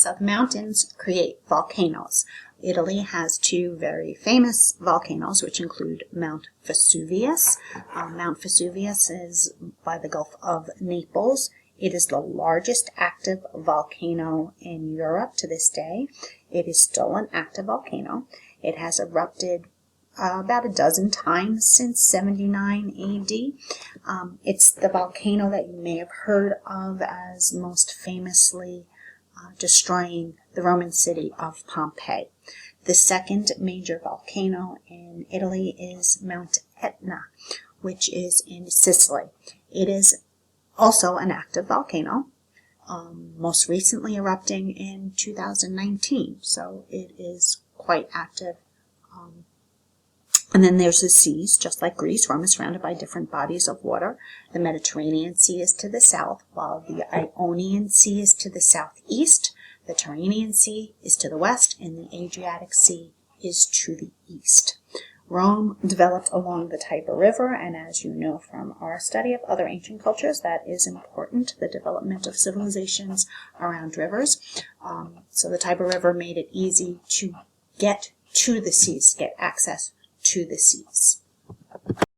So the mountains create volcanoes. Italy has two very famous volcanoes, which include Mount Vesuvius. Mount Vesuvius is by the Gulf of Naples. It is the largest active volcano in Europe to this day. It is still an active volcano. It has erupted about a dozen times since 79 AD. It's the volcano that you may have heard of as most famously destroying the Roman city of Pompeii. The second major volcano in Italy is Mount Etna, which is in Sicily. It is also an active volcano, most recently erupting in 2019, so it is quite active. And then there's the seas, just like Greece. Rome is surrounded by different bodies of water. The Mediterranean Sea is to the south, while the Ionian Sea is to the southeast. The Tyrrhenian Sea is to the west, and the Adriatic Sea is to the east. Rome developed along the Tiber River, and as you know from our study of other ancient cultures, that is important, the development of civilizations around rivers. So the Tiber River made it easy to get to the seas, get access to the seas.